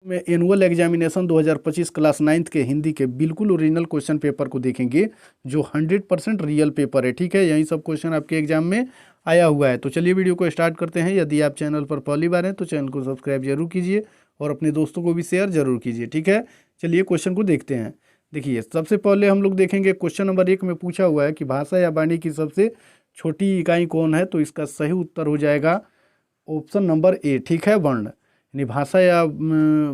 में annual examination 2025 class 9th के हिंदी के बिल्कुल ओरिजिनल क्वेश्चन पेपर को देखेंगे, जो 100% रियल पेपर है। ठीक है, यही सब क्वेश्चन आपके एग्जाम में आया हुआ है। तो चलिए वीडियो को स्टार्ट करते हैं। यदि आप चैनल पर पहली बार हैं तो चैनल को सब्सक्राइब जरूर कीजिए और अपने दोस्तों को भी शेयर जरूर कीजिए। ठीक है, चलिए क्वेश्चन को देखते हैं। देखिए, सबसे पहले हम लोग देखेंगे क्वेश्चन नंबर 1 में पूछा हुआ है कि भाषा या वाणी की सबसे छोटी इकाई कौन है। तो इसका सही उत्तर हो जाएगा ऑप्शन नंबर ए। ठीक है, वर्ण, यानी भाषा या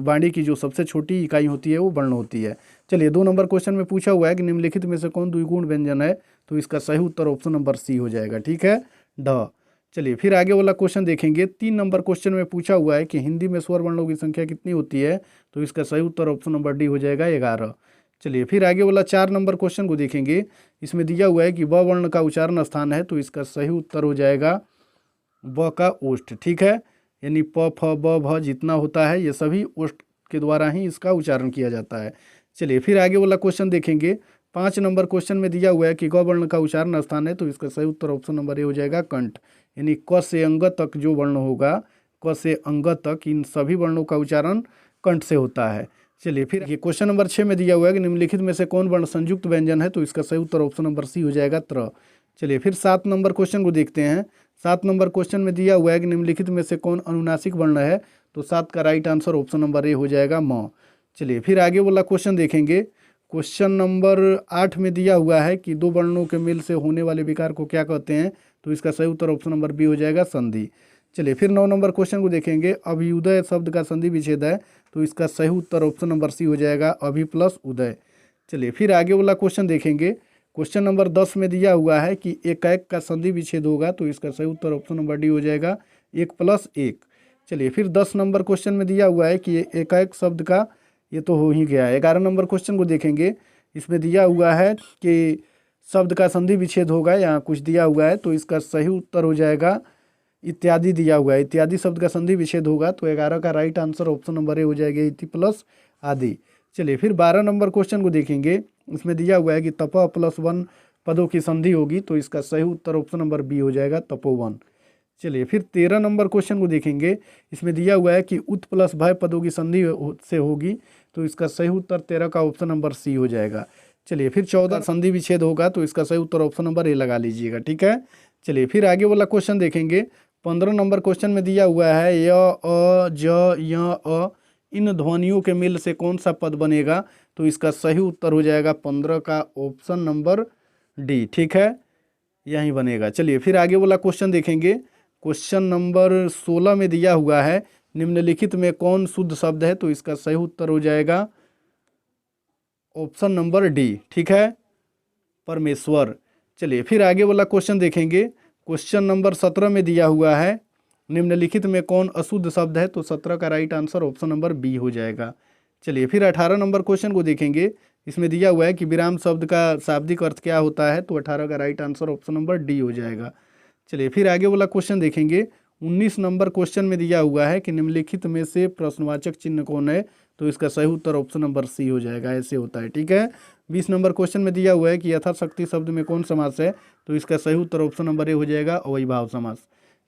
वाणी की जो सबसे छोटी इकाई होती है वो वर्ण होती है। चलिए, 2 नंबर क्वेश्चन में पूछा हुआ है कि निम्नलिखित में से कौन द्विगुण व्यंजन है। तो इसका सही उत्तर ऑप्शन नंबर सी हो जाएगा। ठीक है, ड। चलिए फिर आगे वाला क्वेश्चन देखेंगे। 3 नंबर क्वेश्चन में पूछा हुआ है कि हिंदी में स्वर वर्णों की संख्या कितनी होती है। तो इसका सही उत्तर ऑप्शन नंबर डी हो जाएगा 11। चलिए फिर आगे वाला 4 नंबर क्वेश्चन को देखेंगे। इसमें दिया हुआ है कि ब वर्ण का उच्चारण स्थान है। तो इसका सही उत्तर हो जाएगा ब का ओष्ठ। ठीक है, यानी प फ ब भ जितना होता है ये सभी ओष्ठ के द्वारा ही इसका उच्चारण किया जाता है। चलिए फिर आगे वाला क्वेश्चन देखेंगे। 5 नंबर क्वेश्चन में दिया हुआ है कि ग वर्ण का उच्चारण स्थान है। तो इसका सही उत्तर ऑप्शन नंबर ए हो जाएगा कंठ, यानी क से अंग तक जो वर्ण होगा, क से अंग तक, इन सभी वर्णों का उच्चारण कंठ से होता है। चलिए फिर ये क्वेश्चन नंबर 6 में दिया हुआ है कि निम्नलिखित में से कौन वर्ण संयुक्त व्यंजन है। तो इसका सही उत्तर ऑप्शन नंबर सी हो जाएगा त्र। चलिए फिर 7 नंबर क्वेश्चन को देखते हैं। 7 नंबर क्वेश्चन में दिया हुआ है कि निम्नलिखित में से कौन अनुनासिक वर्ण है। तो 7 का right answer option number A हो जाएगा म। चलिए फिर आगे वाला क्वेश्चन देखेंगे। क्वेश्चन नंबर 8 में दिया हुआ है कि 2 वर्णों के मेल से होने वाले विकार को क्या कहते हैं। तो इसका सही उत्तर ऑप्शन नंबर बी हो जाएगा संधि। चलिए फिर 9 नंबर क्वेश्चन को देखेंगे। अभ्युदय शब्द का संधि विच्छेद है। तो इसका सही उत्तर ऑप्शन नंबर सी हो जाएगा अभि प्लस उदय। चलिए फिर आगे वाला क्वेश्चन देखेंगे। क्वेश्चन नंबर 10 में दिया हुआ है कि एकाएक का संधि विच्छेद होगा। तो इसका सही उत्तर ऑप्शन नंबर डी हो जाएगा 1 + 1। चलिए फिर 10 नंबर क्वेश्चन में दिया हुआ है कि एकाएक शब्द का, ये तो हो ही गया है। 11 नंबर क्वेश्चन को देखेंगे। इसमें दिया हुआ है कि शब्द का संधि विच्छेद होगा, यहाँ कुछ दिया हुआ है। तो इसका सही उत्तर हो जाएगा इत्यादि दिया हुआ है। इत्यादि शब्द का संधि विच्छेद होगा। तो 11 का right answer option number A हो जाएगा इति प्लस आदि। चलिए फिर 12 नंबर क्वेश्चन को देखेंगे। इसमें दिया हुआ है कि तप +1 पदों की संधि होगी। तो इसका सही उत्तर ऑप्शन नंबर बी हो जाएगा तपोवन। चलिए फिर 13 नंबर क्वेश्चन को देखेंगे। इसमें दिया हुआ है कि उत प्लस भय पदों की संधि से होगी। तो इसका सही उत्तर 13 का ऑप्शन नंबर सी हो जाएगा। चलिए फिर 14 संधि विच्छेद होगा। तो इसका सही उत्तर ऑप्शन नंबर ए लगा लीजिएगा। ठीक है, चलिए फिर आगे वाला क्वेश्चन देखेंगे। 15 नंबर क्वेश्चन में दिया हुआ है य अ ज य अ, इन ध्वनियों के मेल से कौन सा पद बनेगा। तो इसका सही उत्तर हो जाएगा 15 का ऑप्शन नंबर डी। ठीक है, यही बनेगा। चलिए फिर आगे वाला क्वेश्चन देखेंगे। क्वेश्चन नंबर 16 में दिया हुआ है निम्नलिखित में कौन शुद्ध शब्द है। तो इसका सही उत्तर हो जाएगा ऑप्शन नंबर डी। ठीक है, परमेश्वर। चलिए फिर आगे वाला क्वेश्चन देखेंगे। क्वेश्चन नंबर 17 में दिया हुआ है निम्नलिखित में कौन अशुद्ध शब्द है। तो 17 का right answer option number B हो जाएगा। चलिए फिर 18 नंबर क्वेश्चन को देखेंगे। इसमें दिया हुआ है कि विराम शब्द का शाब्दिक अर्थ क्या होता है। तो 18 का right answer option number D हो जाएगा। चलिए फिर आगे वाला क्वेश्चन देखेंगे। 19 नंबर क्वेश्चन में दिया हुआ है कि निम्नलिखित में से प्रश्नवाचक चिन्ह कौन है। तो इसका सही उत्तर ऑप्शन नंबर सी हो जाएगा, ऐसे होता है। ठीक है, 20 नंबर क्वेश्चन में दिया हुआ है कि यथाशक्ति शब्द में कौन समास है। तो इसका सही उत्तर ऑप्शन नंबर ए हो जाएगा अव्ययीभाव समास।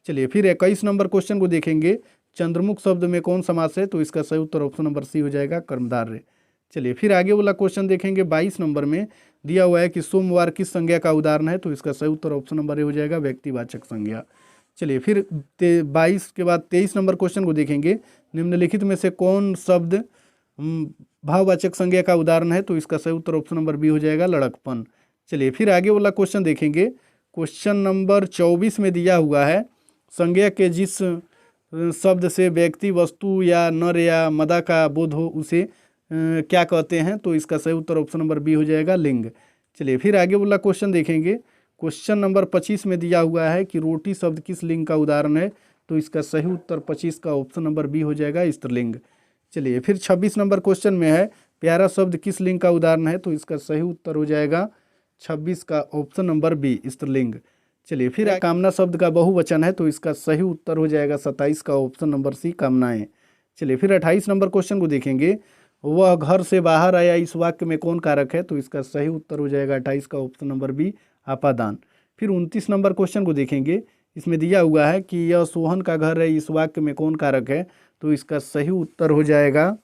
चलिए फिर 21 नंबर क्वेश्चन को देखेंगे। चंद्रमुख शब्द में कौन समास है। तो इसका सही उत्तर ऑप्शन नंबर सी हो जाएगा कर्मधारय। चलिए फिर आगे वाला क्वेश्चन देखेंगे। 22 नंबर में दिया हुआ है कि सोमवार किस संज्ञा का उदाहरण है। तो इसका सही उत्तर ऑप्शन नंबर ए हो जाएगा व्यक्तिवाचक संज्ञा। चलिए फिर 22 के बाद 23 नंबर क्वेश्चन को देखेंगे। निम्नलिखित में से कौन शब्द भाववाचक संज्ञा का उदाहरण है। तो इसका सही उत्तर ऑप्शन नंबर बी हो जाएगा लड़कपन। चलिए फिर आगे वाला क्वेश्चन देखेंगे। क्वेश्चन नंबर 24 में दिया हुआ है संज्ञा के जिस शब्द से व्यक्ति, वस्तु या नर या मदा का बोध हो उसे क्या कहते हैं। तो इसका सही उत्तर ऑप्शन नंबर बी हो जाएगा लिंग। चलिए फिर आगे वाला क्वेश्चन देखेंगे। क्वेश्चन नंबर 25 में दिया हुआ है कि रोटी शब्द किस लिंग का उदाहरण है। तो इसका सही उत्तर 25 का ऑप्शन नंबर बी हो जाएगा स्त्रीलिंग। चलिए फिर 26 नंबर क्वेश्चन में है प्यारा शब्द किस लिंग का उदाहरण है। तो इसका सही उत्तर हो जाएगा 26 का ऑप्शन नंबर बी स्त्रीलिंग। चलिए फिर कामना शब्द का बहुवचन है। तो इसका सही उत्तर हो जाएगा 27 का ऑप्शन नंबर सी कामनाएं। चलिए फिर 28 नंबर क्वेश्चन को देखेंगे। वह घर से बाहर आया इस वाक्य में कौन कारक है। तो इसका सही उत्तर हो जाएगा 28 का ऑप्शन नंबर बी आपादान। फिर 29 नंबर क्वेश्चन को देखेंगे। इसमें दिया हुआ है कि यह सोहन का घर है इस वाक्य में कौन कारक है। तो इसका सही उत्तर हो जाएगा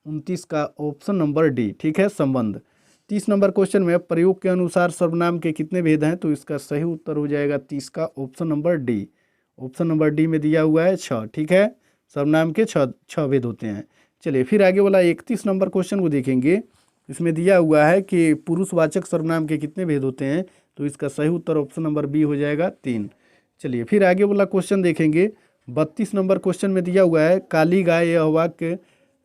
29 का ऑप्शन नंबर डी, ठीक है, संबंध। 30 नंबर क्वेश्चन में प्रयोग के अनुसार सर्वनाम के कितने भेद हैं, तो इसका सही उत्तर हो जाएगा 30 का option number D. Option number D में दिया हुआ है 6, ठीक है, सर्वनाम के 6 भेद होते हैं। चलिए फिर आगे वाला 31 नंबर क्वेश्चन को देखेंगे। इसमें दिया हुआ है कि पुरुषवाचक सर्वनाम के कितने भेद होते हैं, तो इसका सही उत्तर ऑप्शन नंबर बी हो जाएगा 3। चलिए फिर आगे वाला क्वेश्चन देखेंगे। 32 नंबर क्वेश्चन में दिया हुआ है काली गाय यह वाक्य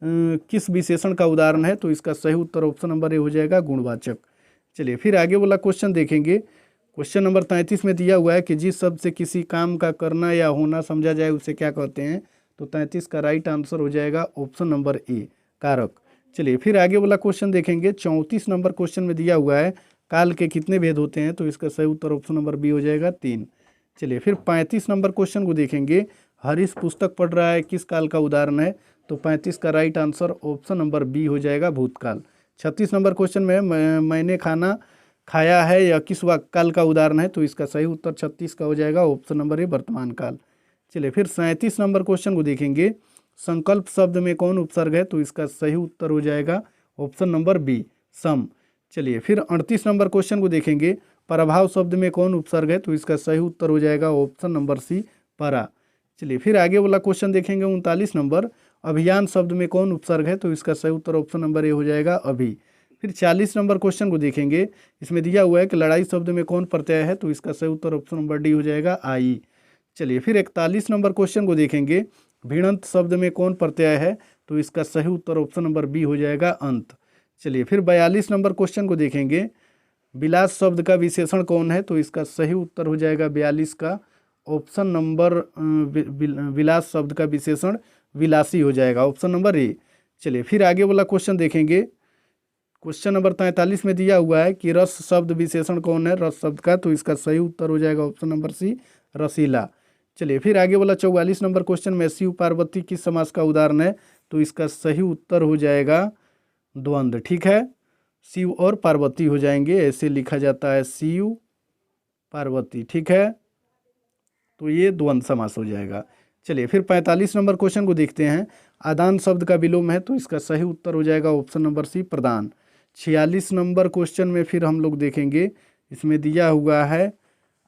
किस विशेषण का उदाहरण है, तो इसका सही उत्तर ऑप्शन नंबर ए हो जाएगा गुणवाचक। चलिए फिर आगे वाला क्वेश्चन देखेंगे। क्वेश्चन नंबर 33 में दिया हुआ है कि जिस शब्द से किसी काम का करना या होना समझा जाए उसे क्या कहते हैं, तो 33 का राइट आंसर हो जाएगा ऑप्शन नंबर ए, कारक। चलिए फिर आगे वाला क्वेश्चन देखेंगे। 34 नंबर क्वेश्चन में दिया हुआ है काल के कितने भेद होते हैं, तो इसका सही उत्तर ऑप्शन नंबर बी हो जाएगा 3। चलिए फिर 35 नंबर क्वेश्चन को देखेंगे। हरीश पुस्तक पढ़ रहा है किस काल का उदाहरण है, तो 35 का right answer option number B हो जाएगा भूतकाल। 36 नंबर क्वेश्चन में मैंने खाना खाया है यह किस काल का उदाहरण है, तो इसका सही उत्तर 36 का हो जाएगा ऑप्शन नंबर ए वर्तमान काल। चलिए फिर 37 नंबर क्वेश्चन को देखेंगे। संकल्प शब्द में कौन उपसर्ग है, तो इसका सही उत्तर हो जाएगा ऑप्शन नंबर बी सम। चलिए फिर 38 नंबर क्वेश्चन को देखेंगे। प्रभाव शब्द में कौन उपसर्ग है, तो इसका सही उत्तर हो जाएगा ऑप्शन नंबर सी परा। चलिए फिर आगे वाला क्वेश्चन देखेंगे 39 नंबर। अभियान शब्द में कौन उपसर्ग है, तो इसका सही उत्तर ऑप्शन नंबर ए हो जाएगा अभी। फिर 40 नंबर क्वेश्चन को देखेंगे। इसमें दिया हुआ है कि लड़ाई शब्द में कौन प्रत्यय है, तो इसका सही उत्तर ऑप्शन नंबर डी हो जाएगा आई। चलिए फिर 41 नंबर क्वेश्चन को देखेंगे। भिड़ंत शब्द में कौन प्रत्यय है, तो इसका सही उत्तर ऑप्शन नंबर बी हो जाएगा अंत। चलिए फिर 42 नंबर क्वेश्चन को देखेंगे। विलास शब्द का विशेषण कौन है, तो इसका सही उत्तर हो जाएगा 42 का ऑप्शन नंबर विलास शब्द का विशेषण विलासी हो जाएगा ऑप्शन नंबर ए। चलिए फिर आगे वाला क्वेश्चन देखेंगे। क्वेश्चन नंबर 43 में दिया हुआ है कि रस शब्द विशेषण कौन है रस शब्द का, तो इसका सही उत्तर हो जाएगा ऑप्शन नंबर सी रसीला। चलिए फिर आगे वाला 44 नंबर क्वेश्चन में शिव पार्वती किस समास का उदाहरण है, तो इसका सही उत्तर हो जाएगा द्वंद्व, ठीक है, शिव और पार्वती हो जाएंगे, ऐसे लिखा जाता है शिव पार्वती, ठीक है, तो ये द्वंद्व समास हो जाएगा। चलिए फिर 45 नंबर क्वेश्चन को देखते हैं। आदान शब्द का विलोम है, तो इसका सही उत्तर हो जाएगा ऑप्शन नंबर सी प्रदान। 46 नंबर क्वेश्चन में फिर हम लोग देखेंगे। इसमें दिया हुआ है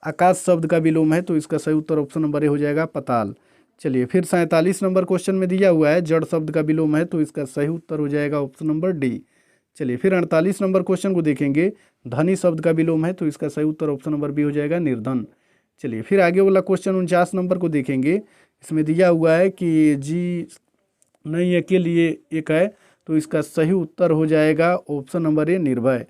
आकाश शब्द का विलोम है, तो इसका सही उत्तर ऑप्शन नंबर ए हो जाएगा पताल। चलिए फिर 47 नंबर क्वेश्चन में दिया हुआ है जड़ शब्द का विलोम है, तो इसका सही उत्तर हो जाएगा ऑप्शन नंबर डी। चलिए फिर 48 नंबर क्वेश्चन को देखेंगे। धनी शब्द का विलोम है, तो इसका सही उत्तर ऑप्शन नंबर बी हो जाएगा निर्धन। चलिए फिर आगे वाला क्वेश्चन 49 नंबर को देखेंगे। इसमें दिया हुआ है कि जी नहीं है के लिए एक है, तो इसका सही उत्तर हो जाएगा ऑप्शन नंबर ए निर्भय।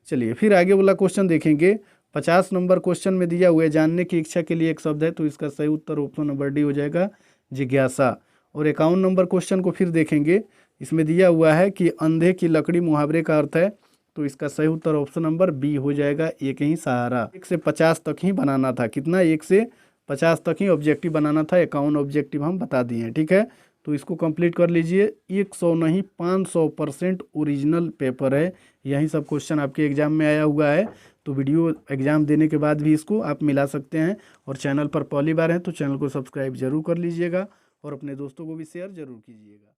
चलिए फिर आगे वाला क्वेश्चन देखेंगे। 50 नंबर क्वेश्चन में दिया हुआ है जानने की इच्छा के लिए एक शब्द है, तो इसका सही उत्तर ऑप्शन नंबर डी हो जाएगा जिज्ञासा। और 51 नंबर क्वेश्चन को फिर देखेंगे। इसमें दिया हुआ है कि अंधे की लकड़ी मुहावरे का अर्थ है, तो इसका सही उत्तर ऑप्शन नंबर बी हो जाएगा एक ही सहारा। 1 से 50 तक ही बनाना था, कितना 1 से 50 तक ही ऑब्जेक्टिव बनाना था, 51 ऑब्जेक्टिव हम बता दिए हैं, ठीक है, तो इसको कंप्लीट कर लीजिए। 100 नहीं 500% ओरिजिनल पेपर है, यही सब क्वेश्चन आपके एग्जाम में आया हुआ है, तो वीडियो एग्जाम देने के बाद भी इसको आप मिला सकते हैं। और चैनल पर पहली बार हैं तो चैनल को सब्सक्राइब जरूर कर लीजिएगा और अपने दोस्तों को भी शेयर जरूर कीजिएगा।